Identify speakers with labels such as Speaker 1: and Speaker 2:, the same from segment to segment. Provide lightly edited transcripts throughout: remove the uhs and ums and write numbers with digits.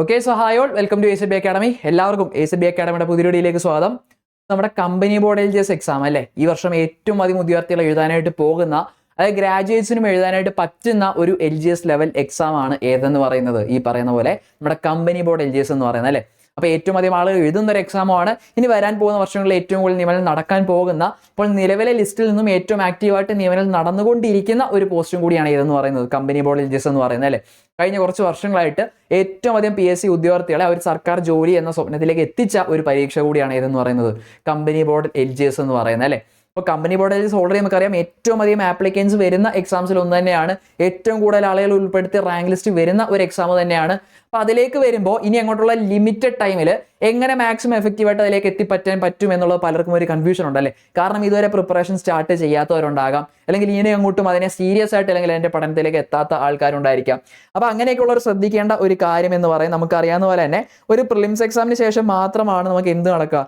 Speaker 1: Okay, so hi all, welcome to ACB academy. എല്ലാവർക്കും ACB അക്കാഡമിയുടെ പുതിയ വീഡിയോയിലേക്ക് സ്വാഗതം. നമ്മുടെ കമ്പനി ബോർഡ് LGS എക്സാം അല്ലേ, ഈ വർഷം ഏറ്റവും അധികം വിദ്യാർത്ഥികൾ എഴുതാനായിട്ട് പോകുന്ന, അതായത് ഗ്രാജുവേറ്റ്സിനും എഴുതാനായിട്ട് പറ്റുന്ന ഒരു LGS ലെവൽ എക്സാം ആണ് ഏതെന്ന് പറയുന്നത്. ഈ പറയുന്ന പോലെ നമ്മുടെ കമ്പനി ബോർഡ് LGS എന്ന് പറയുന്നത് അല്ലേ. അപ്പോൾ ഏറ്റവും അധികം ആളുകൾ എഴുതുന്ന ഒരു എക്സാമാണ്. ഇനി വരാൻ പോകുന്ന വർഷങ്ങളിൽ ഏറ്റവും കൂടുതൽ നിയമനം നടക്കാൻ പോകുന്ന, ഇപ്പോൾ നിലവിലെ ലിസ്റ്റിൽ നിന്നും ഏറ്റവും ആക്റ്റീവായിട്ട് നിയമനം നടന്നുകൊണ്ടിരിക്കുന്ന ഒരു പോസ്റ്റും കൂടിയാണ് ഏതെന്ന് പറയുന്നത്, കമ്പനി ബോർഡ് LGS എന്ന് പറയുന്നത് അല്ലേ. കഴിഞ്ഞ കുറച്ച് വർഷങ്ങളായിട്ട് ഏറ്റവും അധികം PSC ഉദ്യോഗാർത്ഥികളെ ഒരു സർക്കാർ ജോലി എന്ന സ്വപ്നത്തിലേക്ക് എത്തിച്ച ഒരു പരീക്ഷ കൂടിയാണ് ഏതെന്ന് പറയുന്നത്, കമ്പനി ബോർഡ് LGS എന്ന് പറയുന്നത് അല്ലേ. അപ്പോൾ കമ്പനി ബോർഡ് LGS ഓൾറെഡി നമുക്കറിയാം ഏറ്റവും അധികം ആപ്ലിക്കൻസ് വരുന്ന എക്സാംസിൽ ഒന്ന് തന്നെയാണ്, ഏറ്റവും കൂടുതൽ ആളുകൾ ഉൾപ്പെടുത്തി റാങ്ക് ലിസ്റ്റ് വരുന്ന ഒരു എക്സാം തന്നെയാണ്. അപ്പോൾ അതിലേക്ക് വരുമ്പോൾ ഇനി അങ്ങോട്ടുള്ള ലിമിറ്റഡ് ടൈമിൽ എങ്ങനെ മാക്സിമം എഫക്റ്റീവായിട്ട് അതിലേക്ക് എത്തിപ്പറ്റാൻ പറ്റും എന്നുള്ളത് പലർക്കും ഒരു കൺഫ്യൂഷൻ ഉണ്ടല്ലേ. കാരണം ഇതുവരെ പ്രിപ്പറേഷൻ സ്റ്റാർട്ട് ചെയ്യാത്തവരുണ്ടാകാം, അല്ലെങ്കിൽ ഇനി അങ്ങോട്ടും അതിനെ സീരിയസ് ആയിട്ട് അല്ലെങ്കിൽ അതിൻ്റെ പഠനത്തിലേക്ക് എത്താത്ത ആൾക്കാരുണ്ടായിരിക്കാം. അപ്പോൾ അങ്ങനെയൊക്കെയുള്ളവർ ശ്രദ്ധിക്കേണ്ട ഒരു കാര്യം എന്ന് പറയുന്നത്, നമുക്കറിയാവുന്ന പോലെ തന്നെ ഒരു പ്രിലിംസ് എക്സാമിന് ശേഷം മാത്രമാണ് നമുക്ക് എന്ത് നടക്കുക,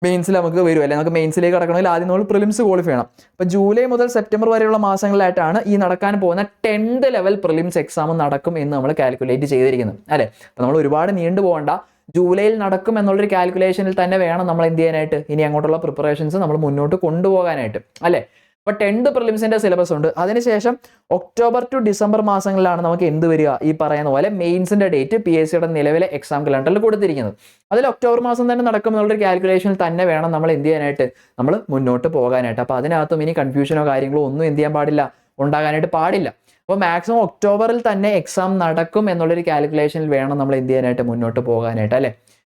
Speaker 1: മെയിൻസിൽ നമുക്ക് വരും അല്ലെ. നമുക്ക് മെയിൻസിലേക്ക് കടക്കണമെങ്കിൽ ആദ്യം നമ്മൾ പ്രിലിംസ് ക്വാളിഫൈ ചെയ്യണം. അപ്പോൾ ജൂലൈ മുതൽ സെപ്റ്റംബർ വരെയുള്ള മാസങ്ങളിലായിട്ടാണ് ഈ നടക്കാൻ പോകുന്ന 10th ലെവൽ പ്രിലിംസ് എക്സാം നടക്കും എന്ന് നമ്മൾ കാൽക്കുലേറ്റ് ചെയ്തിരിക്കുന്നത് അല്ലേ. അപ്പോൾ നമ്മൾ ഒരുപാട് നീണ്ടു പോകണ്ട, ജൂലൈയിൽ നടക്കും എന്നുള്ളൊരു കാൽക്കുലേഷനിൽ തന്നെ വേണം നമ്മൾ എന്ത് ചെയ്യാനായിട്ട്, ഇനി അങ്ങോട്ടുള്ള പ്രിപ്പറേഷൻസ് നമ്മൾ മുന്നോട്ട് കൊണ്ടുപോകാനായിട്ട് അല്ലേ. അപ്പോൾ 10th പ്രിലിംസിൻ്റെ സിലബസ് ഉണ്ട്. അതിനുശേഷം ഒക്ടോബർ ടു ഡിസംബർ മാസങ്ങളിലാണ് നമുക്ക് എന്ത് വരിക, ഈ പറയുന്ന പോലെ മെയിൻസിൻ്റെ ഡേറ്റ് PSCയുടെ നിലവിലെ എക്സാം കലണ്ടറിൽ കൊടുത്തിരിക്കുന്നത്. അതിൽ ഒക്ടോബർ മാസം തന്നെ നടക്കും എന്നുള്ളൊരു കാൽക്കുലേഷനിൽ തന്നെ വേണം നമ്മൾ എന്ത് ചെയ്യാനായിട്ട്, നമ്മൾ മുന്നോട്ട് പോകാനായിട്ട്. അപ്പോൾ അതിനകത്തും ഇനി കൺഫ്യൂഷനോ കാര്യങ്ങളോ ഒന്നും എന്ത് ചെയ്യാൻ പാടില്ല, ഉണ്ടാകാനായിട്ട് പാടില്ല. അപ്പോൾ മാക്സിമം ഒക്ടോബറിൽ തന്നെ എക്സാം നടക്കും എന്നുള്ളൊരു കാൽക്കുലേഷനിൽ വേണം നമ്മൾ എന്ത് ചെയ്യാനായിട്ട്, മുന്നോട്ട് പോകാനായിട്ട് അല്ലേ.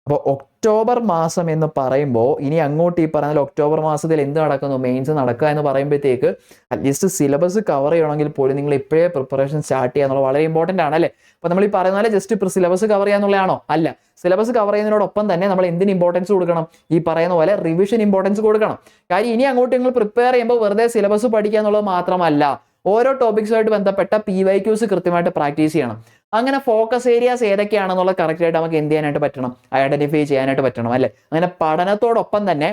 Speaker 1: അപ്പോൾ ഒക്ടോബർ മാസം എന്ന് പറയുമ്പോൾ ഇനി അങ്ങോട്ട് ഈ പറഞ്ഞാൽ ഒക്ടോബർ മാസത്തിൽ എന്ത് നടക്കുന്നു, മെയിൻസ് നടക്കുക എന്ന് പറയുമ്പോഴത്തേക്ക് അറ്റ്ലീസ്റ്റ് സിലബസ് കവർ ചെയ്യണമെങ്കിൽ പോലും നിങ്ങൾ ഇപ്പോഴേ പ്രിപ്പറേഷൻ സ്റ്റാർട്ട് ചെയ്യുക എന്നുള്ളത് വളരെ ഇമ്പോർട്ടൻ്റ് ആണ് അല്ലേ. അപ്പോൾ നമ്മൾ ഈ പറയുന്ന പോലെ ജസ്റ്റ് സിലബസ് കവർ ചെയ്യുക എന്നുള്ളതാണോ? അല്ല. സിലബസ് കവർ ചെയ്യുന്നതിനോടൊപ്പം തന്നെ നമ്മൾ എന്തിന് ഇമ്പോർട്ടൻസ് കൊടുക്കണം, ഈ പറയുന്ന പോലെ റിവിഷൻ ഇമ്പോർട്ടൻസ് കൊടുക്കണം. കാര്യം ഇനി അങ്ങോട്ട് നിങ്ങൾ പ്രിപ്പയർ ചെയ്യുമ്പോൾ വെറുതെ സിലബസ് പഠിക്കുക എന്നുള്ളത് മാത്രമല്ല, ഓരോ ടോപ്പിക്സുമായിട്ട് ബന്ധപ്പെട്ട PYQs കൃത്യമായിട്ട് പ്രാക്ടീസ് ചെയ്യണം. അങ്ങനെ ഫോക്കസ് ഏരിയാസ് ഏതൊക്കെയാണെന്നുള്ള കറക്റ്റായിട്ട് നമുക്ക് എന്ത് ചെയ്യാനായിട്ട് പറ്റണം, ഐഡന്റിഫൈ ചെയ്യാനായിട്ട് പറ്റണം അല്ലേ. അങ്ങനെ പഠനത്തോടൊപ്പം തന്നെ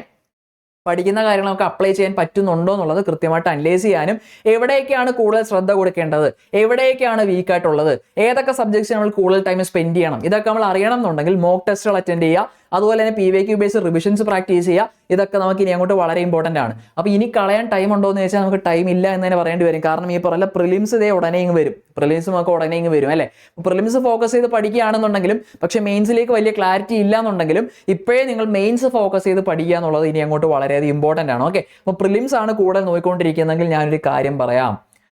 Speaker 1: പഠിക്കുന്ന കാര്യങ്ങൾ നമുക്ക് അപ്ലൈ ചെയ്യാൻ പറ്റുന്നുണ്ടോ എന്നുള്ളത് കൃത്യമായിട്ട് അനലൈസ് ചെയ്യാനും, എവിടെയൊക്കെയാണ് കൂടുതൽ ശ്രദ്ധ കൊടുക്കേണ്ടത്, എവിടെയൊക്കെയാണ് വീക്കായിട്ടുള്ളത്, ഏതൊക്കെ സബ്ജക്ട്സ് നമ്മൾ കൂടുതൽ ടൈം സ്പെൻഡ് ചെയ്യണം, ഇതൊക്കെ നമ്മൾ അറിയണം എന്നുണ്ടെങ്കിൽ മോക്ക് ടെസ്റ്റുകൾ അറ്റൻഡ് ചെയ്യുക, അതുപോലെ തന്നെ PYQ ബേസ്ഡ് റിവിഷൻസ് പ്രാക്ടീസ് ചെയ്യുക. ഇതൊക്കെ നമുക്ക് ഇനി അങ്ങോട്ട് വളരെ ഇമ്പോർട്ടൻ്റ് ആണ്. അപ്പോൾ ഇനി കളയാൻ ടൈം ഉണ്ടോ എന്ന് ചോദിച്ചാൽ നമുക്ക് ടൈം ഇല്ല എന്ന് തന്നെ പറയേണ്ടി വരും. കാരണം ഈ പറയുന്ന പ്രിലിംസ് ഇതേ ഉടനെ ഇങ്ങ് വരും, പ്രിലിംസ് നമുക്ക് ഉടനെ ഇങ്ങ് വരും അല്ലേ. പ്രിലിംസ് ഫോക്കസ് ചെയ്ത് പഠിക്കുകയാണെന്നുണ്ടെങ്കിലും, പക്ഷേ മെയിൻസിലേക്ക് വലിയ ക്ലാരിറ്റി ഇല്ല എന്നുണ്ടെങ്കിലും ഇപ്പോഴേ നിങ്ങൾ മെയിൻസ് ഫോക്കസ് ചെയ്ത് പഠിക്കുക എന്നുള്ളത് ഇനി അങ്ങോട്ട് വളരെയധികം ഇമ്പോർട്ടൻ്റ് ആണ്. ഓക്കെ, അപ്പോൾ പ്രിലിംസ് ആണ് കൂടുതൽ നോക്കിക്കൊണ്ടിരിക്കുന്നതെങ്കിൽ ഞാനൊരു കാര്യം പറയാം.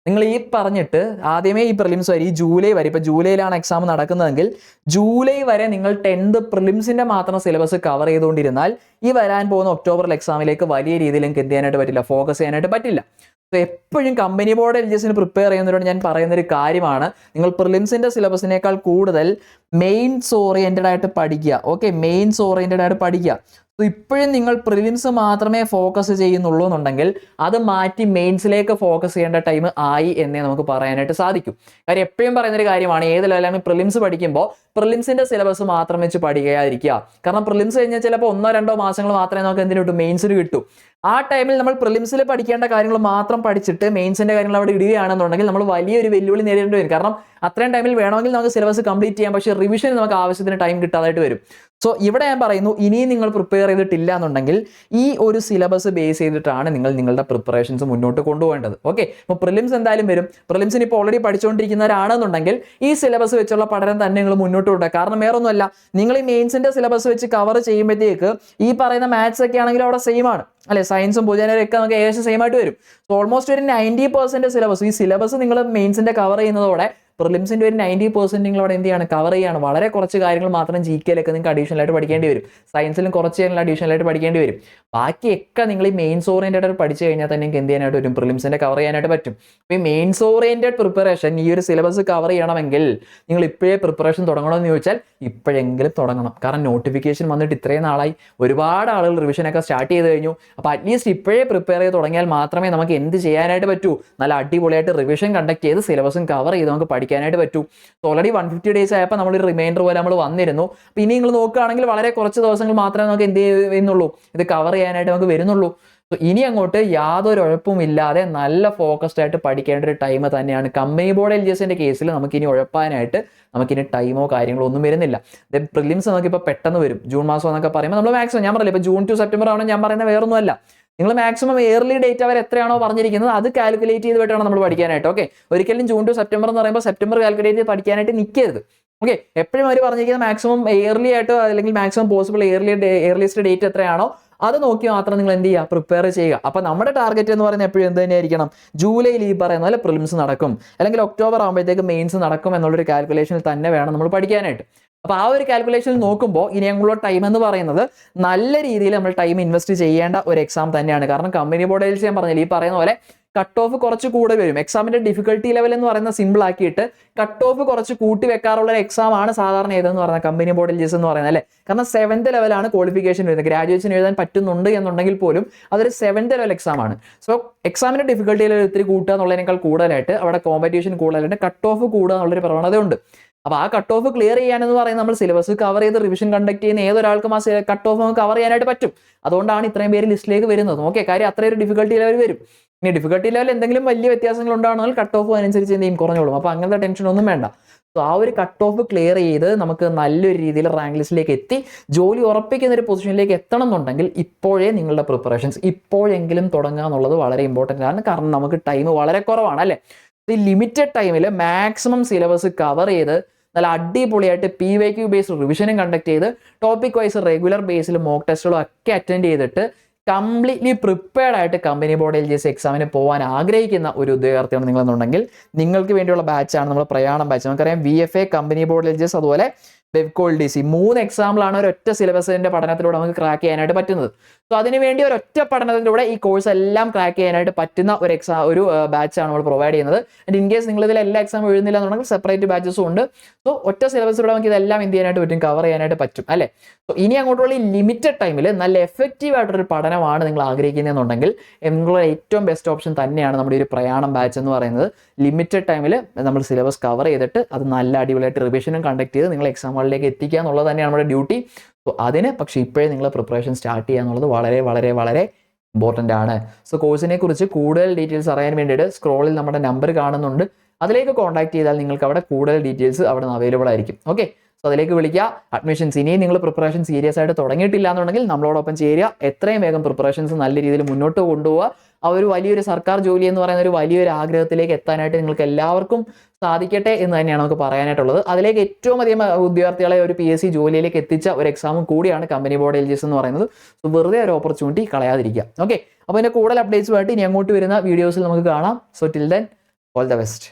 Speaker 1: നിങ്ങൾ ഈ പറഞ്ഞിട്ട് ആദ്യമേ ഈ പ്രിലിംസ് വരെ, ഈ ജൂലൈ വരെ, ഇപ്പോൾ ജൂലൈയിലാണ് എക്സാം നടക്കുന്നതെങ്കിൽ ജൂലൈ വരെ നിങ്ങൾ 10th പ്രിലിംസിൻ്റെ മാത്രം സിലബസ് കവർ ചെയ്തുകൊണ്ടിരുന്നാൽ ഈ വരാൻ പോകുന്ന ഒക്ടോബറിൽ എക്സാമിലേക്ക് വലിയ രീതിയിൽ നിങ്ങൾക്ക് എന്ത് ചെയ്യാനായിട്ട് പറ്റില്ല, ഫോക്കസ് ചെയ്യാനായിട്ട് പറ്റില്ല. സോ എപ്പോഴും കമ്പനി ബോർഡ് LGSന് പ്രിപ്പയർ ചെയ്യുന്നതിനോട് ഞാൻ പറയുന്നൊരു കാര്യമാണ്, നിങ്ങൾ പ്രിലിംസിൻ്റെ സിലബസിനേക്കാൾ കൂടുതൽ മെയിൻസ് ഓറിയൻറ്റഡ് ആയിട്ട് പഠിക്കുക. ഓക്കെ, മെയിൻസ് ഓറിയൻറ്റഡ് ആയിട്ട് പഠിക്കുക. സോ ഇപ്പോഴും നിങ്ങൾ പ്രിലിംസ് മാത്രമേ ഫോക്കസ് ചെയ്യുന്നുള്ളൂ എന്നുണ്ടെങ്കിൽ അത് മാറ്റി മെയിൻസിലേക്ക് ഫോക്കസ് ചെയ്യേണ്ട ടൈം ആയി എന്നേ നമുക്ക് പറയാനായിട്ട് സാധിക്കും. കാര്യം എപ്പോഴും പറയുന്നൊരു കാര്യമാണ്, ഏത് ലെവലാണ് പ്രിലിംസ് പഠിക്കുമ്പോൾ പ്രിലിംസിൻ്റെ സിലബസ് മാത്രം വെച്ച് പഠിക്കാതിരിക്കുക. കാരണം പ്രിലിംസ് കഴിഞ്ഞാൽ ചിലപ്പോൾ 1-2 മാസങ്ങൾ മാത്രമേ നമുക്ക് എന്തിനു കിട്ടും, മെയിൻസിന് കിട്ടും. ആ ടൈമിൽ നമ്മൾ പ്രിലിംസിൽ പഠിക്കേണ്ട കാര്യങ്ങൾ മാത്രം പഠിച്ചിട്ട് മെയിൻസിൻ്റെ കാര്യങ്ങൾ അവിടെ ഇടുകയാണെന്നുണ്ടെങ്കിൽ നമ്മൾ വലിയൊരു വെല്ലുവിളി നേരിടേണ്ടി വരും. കാരണം അത്രയും ടൈമിൽ വേണമെങ്കിൽ നമുക്ക് സിലബസ് കംപ്ലീറ്റ് ചെയ്യാം, പക്ഷേ റിവിഷന് നമുക്ക് ആവശ്യത്തിന് ടൈം കിട്ടാതായിട്ട് വരും. സോ ഇവിടെ ഞാൻ പറയുന്നു, ഇനിയും നിങ്ങൾ പ്രിപ്പയർ ചെയ്തിട്ടില്ല എന്നുണ്ടെങ്കിൽ ഈ ഒരു സിലബസ് ബേസ് ചെയ്തിട്ടാണ് നിങ്ങൾ നിങ്ങളുടെ പ്രിപ്പറേഷൻസ് മുന്നോട്ട് കൊണ്ടുപോകേണ്ടത്. ഓക്കെ, അപ്പോൾ പ്രിലിംസ് എന്തായാലും വരും. പ്രിലിംസിന് ഇപ്പോൾ ഓൾറെഡി പഠിച്ചുകൊണ്ടിരിക്കുന്നവരാണെന്നുണ്ടെങ്കിൽ ഈ സിലബസ് വെച്ചുള്ള പഠനം തന്നെ നിങ്ങൾ മുന്നോട്ട് കൊണ്ടുപോകുക. കാരണം വേറെ ഒന്നുമല്ല, നിങ്ങൾ ഈ മെയിൻസിൻ്റെ സിലബസ് വെച്ച് കവർ ചെയ്യുമ്പോഴത്തേക്ക് ഈ പറയുന്ന മാത്സ് ഒക്കെ ആണെങ്കിലും അവിടെ സെയിം ആണ് അല്ലെ, സയൻസും പൊതുജനരൊക്കെ നമുക്ക് ഏകദേശം സെയിം ആയിട്ട് വരും. സോ ഓൾമോസ്റ്റ് ഒരു 90% സിലബസ്, ഈ സിലബസ് നിങ്ങൾ മെയിൻസിൻ്റെ കവർ ചെയ്യുന്നതോടെ പ്രിലിംസിൻ്റെ ഒരു 90% നിങ്ങൾ അവിടെ എന്ത് ചെയ്യാണ്, കവർ ചെയ്യാണ്. വളരെ കുറച്ച് കാര്യങ്ങൾ മാത്രം GKയിലൊക്കെ നിങ്ങൾക്ക് അഡീഷണൽ ആയിട്ട് പഠിക്കേണ്ടി വരും, സയൻസിലും കുറച്ച് കാര്യങ്ങൾ അഡീഷണൽ ആയിട്ട് പഠിക്കേണ്ടി വരും. ബാക്കിയൊക്കെ നിങ്ങൾ ഈ മെയിൻസ് ഓറിയൻറ്റഡ് ആയിട്ട് പഠിച്ചു കഴിഞ്ഞാൽ തന്നെ നിങ്ങൾക്ക് എന്ത് ചെയ്യാനായിട്ട് വരും, പ്രിലിംസിൻ്റെ കവർ ചെയ്യാനായിട്ട് പറ്റും. അപ്പോൾ ഈ മെയിൻസ് ഓറിയൻറ്റഡ് പ്രിപ്പറേഷൻ, ഈ ഒരു സിലബസ് കവർ ചെയ്യണമെങ്കിൽ നിങ്ങൾ ഇപ്പോഴേ പ്രിപ്പറേഷൻ തുടങ്ങണമെന്ന് ചോദിച്ചാൽ ഇപ്പോഴെങ്കിലും തുടങ്ങണം. കാരണം നോട്ടിഫിക്കേഷൻ വന്നിട്ട് ഇത്രയും നാളായി, ഒരുപാട് ആളുകൾ റിവിഷനൊക്കെ സ്റ്റാർട്ട് ചെയ്ത് കഴിഞ്ഞു. അപ്പോൾ അറ്റ്ലീസ്റ്റ് ഇപ്പോഴേ പ്രിപ്പയർ ചെയ്ത് തുടങ്ങിയാൽ മാത്രമേ നമുക്ക് എന്ത് ചെയ്യാനായിട്ട് പറ്റൂ, നല്ല അടിപൊളിയായിട്ട് റിവിഷൻ കണ്ടക്ട് ചെയ്ത് സിലബസും കവർ ചെയ്ത് നമുക്ക് പഠിക്കാനായിട്ട് പറ്റൂ. ഓൾറെഡി 150 days ആയപ്പോൾ നമ്മൾ റിമൈൻഡർ പോലെ നമ്മൾ വന്നിരുന്നു. അപ്പോൾ ഇനി നിങ്ങൾ നോക്കുകയാണെങ്കിൽ വളരെ കുറച്ച് ദിവസങ്ങൾ മാത്രമേ നമുക്ക് എന്ത് ചെയ്യുന്നുള്ളൂ, ഇത് കവർ ചെയ്യാനായിട്ട് നമുക്ക് വരുന്നുള്ളൂ. സോ ഇനി അങ്ങോട്ട് യാതൊരു ഉഴപ്പുമില്ലാതെ നല്ല ഫോക്കസ്ഡ് ആയിട്ട് പഠിക്കേണ്ട ഒരു ടൈം തന്നെയാണ്. കമ്പനി ബോർഡ് LGSന്റെ കേസിൽ നമുക്കിനി ഉഴപ്പാനായിട്ട് നമുക്കിനി ടൈമോ കാര്യങ്ങളോ ഒന്നും വരുന്നില്ല. പ്രിലിംസ് നമുക്കിപ്പോൾ പെട്ടെന്ന് വരും. ജൂൺ മാസം എന്നൊക്കെ പറയുമ്പോൾ നമ്മൾ മാക്സിമം, ഞാൻ പറയില്ല ഇപ്പോൾ ജൂൺ ടു സെപ്റ്റംബർ ആണോ ഞാൻ പറയുന്നത് വേറൊന്നുമല്ല. നിങ്ങൾ മാക്സിമം ഏർലി ഡേറ്റ് അവർ എത്രയാണോ പറഞ്ഞിരിക്കുന്നത് അത് കാൽക്കുലേറ്റ് ചെയ്തിട്ട് വേണം നമ്മൾ പഠിക്കാനായിട്ട്. ഓക്കെ, ഒരിക്കലും ജൂൺ ടു സെപ്റ്റംബർ എന്ന് പറയുമ്പോൾ സെപ്റ്റംബർ കാൽക്കുലേറ്റ് ചെയ്ത് പഠിക്കാനായിട്ട് നിൽക്കരുത്. ഓക്കെ, എപ്പോഴും അവർ പറഞ്ഞിരിക്കുന്നത് മാക്സിമം ഏർലി ആയിട്ടോ അല്ലെങ്കിൽ മാക്സിമം പോസിബിൾ ഏർലിയസ്റ്റ് ഡേറ്റ് എത്രയാണോ അത് നോക്കി മാത്രം നിങ്ങൾ എന്ത് ചെയ്യുക, പ്രിപ്പയർ ചെയ്യുക. അപ്പോൾ നമ്മുടെ ടാർഗറ്റ് എന്ന് പറയുന്നത് എപ്പോഴും എന്ത് തന്നെയായിരിക്കണം, ജൂലൈയിൽ ഈ പറയുന്ന പോലെ പ്രിലിംസ് നടക്കും അല്ലെങ്കിൽ ഒക്ടോബർ ആകുമ്പോഴത്തേക്ക് മെയിൻസ് നടക്കും എന്നുള്ളൊരു കാൽക്കുലേഷനിൽ തന്നെ വേണം നമ്മൾ പഠിക്കാനായിട്ട്. അപ്പോൾ ആ ഒരു കാൽക്കുലേഷനിൽ നോക്കുമ്പോൾ ഇനി ഞങ്ങളുടെ ടൈം എന്ന് പറയുന്നത് നല്ല രീതിയിൽ നമ്മൾ ടൈം ഇൻവെസ്റ്റ് ചെയ്യേണ്ട ഒരു എക്സാം തന്നെയാണ്. കാരണം കമ്പനി ബോർഡ് LGS ഞാൻ പറഞ്ഞില്ല, ഈ പറയുന്ന പോലെ കട്ട് ഓഫ് കുറച്ച് കൂടെ വരും. എക്സാമിന്റെ ഡിഫിക്കൽട്ടി ലെവൽ എന്ന് പറയുന്നത് സിമ്പിൾ ആക്കിയിട്ട് കട്ട് ഓഫ് കുറച്ച് കൂട്ടി വെക്കാറുള്ള ഒരു എക്സാം ആണ് സാധാരണ ഏതെന്ന് പറഞ്ഞാൽ കമ്പനി ബോർഡ് LGS എന്ന് പറയുന്നത് അല്ലേ. കാരണം 7th ലെവലാണ് ക്വാളിഫിക്കേഷൻ വരുന്നത്. ഗ്രാജുവേഷൻ എഴുതാൻ പറ്റുന്നുണ്ട് എന്നുണ്ടെങ്കിൽ പോലും അതൊരു 7th ലെവൽ എക്സാം ആണ്. സോ എക്സാമിന്റെ ഡിഫിക്കൽട്ടി ലെവൽ ഇത്തിരി കൂട്ടുക എന്നുള്ളതിനേക്കാൾ കൂടുതലായിട്ട് അവിടെ കോമ്പറ്റീഷൻ കൂടുതലായിട്ട് കട്ട് ഓഫ് കൂടുക എന്നുള്ളൊരു പ്രവണതയുണ്ട്. അപ്പോൾ ആ കട്ട് ഓഫ് ക്ലിയർ ചെയ്യാനെന്ന് പറയുന്നത് നമ്മൾ സിലബസ് കവർ ചെയ്ത് റിവിഷൻ കണ്ടക്ട് ചെയ്യുന്ന ഏതൊരാൾക്കും ആ കട്ട് ഓഫ് നമുക്ക് കവർ ചെയ്യാനായിട്ട് പറ്റും. അതുകൊണ്ടാണ് ഇത്രയും പേര് ലിസ്റ്റിലേക്ക് വരുന്നത്. ഓക്കെ, കാര്യം അത്രയൊരു ഡിഫിക്കൽട്ടി ലെവൽ വരും. ഇനി ഡിഫിക്കൽട്ടി ലെവൽ എന്തെങ്കിലും വലിയ വ്യത്യാസങ്ങൾ ഉണ്ടാകുന്നെങ്കിൽ കട്ട് ഓഫ് അനുസരിച്ച് എന്തെങ്കിലും കുറഞ്ഞോളും. അപ്പോൾ അങ്ങനത്തെ ടെൻഷൻ ഒന്നും വേണ്ട. സോ ആ ഒരു കട്ട് ഓഫ് ക്ലിയർ ചെയ്ത് നമുക്ക് നല്ലൊരു രീതിയിൽ റാങ്ക് ലിസ്റ്റിലേക്ക് എത്തി ജോലി ഉറപ്പിക്കുന്ന ഒരു പൊസിഷനിലേക്ക് എത്തണം എന്നുണ്ടെങ്കിൽ ഇപ്പോഴേ നിങ്ങളുടെ പ്രിപ്പറേഷൻസ് ഇപ്പോഴെങ്കിലും തുടങ്ങുക എന്നുള്ളത് വളരെ ഇമ്പോർട്ടൻ്റ് ആണ്. കാരണം നമുക്ക് ടൈം വളരെ കുറവാണ് അല്ലേ. ഈ ലിമിറ്റഡ് ടൈമിൽ മാക്സിമം സിലബസ് കവർ ചെയ്ത് നല്ല അടിപൊളിയായിട്ട് PYQ ബേസ്ഡ് റിവിഷനും കണ്ടക്ട് ചെയ്ത് ടോപ്പിക് വൈസ് റെഗുലർ ബേസിൽ മോക്ക് ടെസ്റ്റുകളും ഒക്കെ അറ്റൻഡ് ചെയ്തിട്ട് കംപ്ലീറ്റ്ലി പ്രിപ്പയർഡ് ആയിട്ട് കമ്പനി ബോർഡ് LGS എക്സാമിന് പോകാൻ ആഗ്രഹിക്കുന്ന ഒരു ഉദ്യോഗാർത്ഥിയാണ് നിങ്ങളെന്നുണ്ടെങ്കിൽ നിങ്ങൾക്ക് വേണ്ടിയുള്ള ബാച്ചാണ് നമ്മൾ പ്രയാണം ബാച്ച്. നമുക്കറിയാം VFA, കമ്പനി ബോർഡ് LGS, അതുപോലെ വെബ്കോൾ DC 3 എക്സാമ്പിളാണ് ഒരൊറ്റ സിലബസിന്റെ പഠനത്തിലൂടെ നമുക്ക് ക്രാക്ക് ചെയ്യാനായിട്ട് പറ്റുന്നത്. സോ അതിനുവേണ്ടി ഒരൊറ്റ പഠനത്തിലൂടെ ഈ കോഴ്സ് എല്ലാം ക്രാക്ക് ചെയ്യാനായിട്ട് പറ്റുന്ന ഒരു ബാച്ചാണ് നമ്മൾ പ്രൊവൈഡ് ചെയ്യുന്നത്. ആൻഡ് ഇൻ കേസ് നിങ്ങൾ ഇതിൽ എല്ലാ എക്സാം എഴുതുന്നില്ല എന്നുണ്ടെങ്കിൽ സെപ്പറേറ്റ് ബാച്ചസും ഉണ്ട്. സോ ഒറ്റ സിലബസിലൂടെ നമുക്ക് ഇതെല്ലാം എന്ത് ചെയ്യാനായിട്ട് പറ്റും, കവർ ചെയ്യാനായിട്ട് പറ്റും അല്ലേ. സോ ഇനി അങ്ങോട്ടുള്ള ഈ ലിമിറ്റഡ് ടൈമിൽ നല്ല എഫക്റ്റീവ് ആയിട്ടൊരു പഠനമാണ് നിങ്ങൾ ആഗ്രഹിക്കുന്നതെന്നുണ്ടെങ്കിൽ നിങ്ങളുടെ ഏറ്റവും ബെസ്റ്റ് ഓപ്ഷൻ തന്നെയാണ് നമ്മുടെ ഒരു പ്രയാണം ബാച്ച് എന്ന് പറയുന്നത്. ലിമിറ്റഡ് ടൈമിൽ നമ്മൾ സിലബസ് കവർ ചെയ്തിട്ട് അത് നല്ല അടിപൊളിയായിട്ട് റിവിഷനും കണ്ടക്ട് ചെയ്ത് നിങ്ങൾ എക്സാമുകളിലേക്ക് എത്തിക്കുക എന്നുള്ളത് തന്നെയാണ് നമ്മുടെ ഡ്യൂട്ടി. സോ അതിന് പക്ഷേ ഇപ്പോഴേ നിങ്ങൾ പ്രിപ്പറേഷൻ സ്റ്റാർട്ട് ചെയ്യുക എന്നുള്ളത് വളരെ വളരെ വളരെ ഇമ്പോർട്ടൻ്റ് ആണ്. സോ കോഴ്സിനെ കുറിച്ച് കൂടുതൽ ഡീറ്റെയിൽസ് അറിയാൻ വേണ്ടിയിട്ട് സ്ക്രോളിൽ നമ്മുടെ നമ്പർ കാണുന്നുണ്ട്, അതിലേക്ക് കോൺടാക്ട് ചെയ്താൽ നിങ്ങൾക്ക് അവിടെ കൂടുതൽ ഡീറ്റെയിൽസ് അവിടെ നിന്ന് അവൈലബിൾ ആയിരിക്കും. ഓക്കെ, സോ അതിലേക്ക് വിളിക്കുക. അഡ്മിഷൻസ് ഇനിയും നിങ്ങൾ പ്രിപ്പറേഷൻ സീരിയസ് ആയിട്ട് തുടങ്ങിയിട്ടില്ല എന്നുണ്ടെങ്കിൽ നമ്മളോടൊപ്പം ചേരുക. എത്രയും വേഗം പ്രിപ്പറേഷൻസ് നല്ല രീതിയിൽ മുന്നോട്ട് കൊണ്ടുപോവുക. ആ ഒരു വലിയൊരു സർക്കാർ ജോലി എന്ന് പറയുന്ന ഒരു വലിയൊരു ആഗ്രഹത്തിലേക്ക് എത്താനായിട്ട് നിങ്ങൾക്ക് എല്ലാവർക്കും സാധിക്കട്ടെ എന്ന് തന്നെയാണ് നമുക്ക് പറയാനായിട്ടുള്ളത്. അതിലേക്ക് ഏറ്റവും അധികം ഉദ്യോഗാർത്ഥികളെ ഒരു PSC ജോലിയിലേക്ക് എത്തിച്ച ഒരു എക്സാമും കൂടിയാണ് കമ്പനി ബോർഡ് LGS എന്ന് പറയുന്നത്. സോ വെറുതെ ഒരു ഓപ്പർച്യൂണിറ്റി കളയാതിരിക്കുക. ഓക്കെ, അപ്പോൾ ഇതിൻ്റെ കൂടുതൽ അപ്ഡേറ്റ്സുമായിട്ട് ഇനി അങ്ങോട്ട് വരുന്ന വീഡിയോസിൽ നമുക്ക് കാണാം. So till then all the best.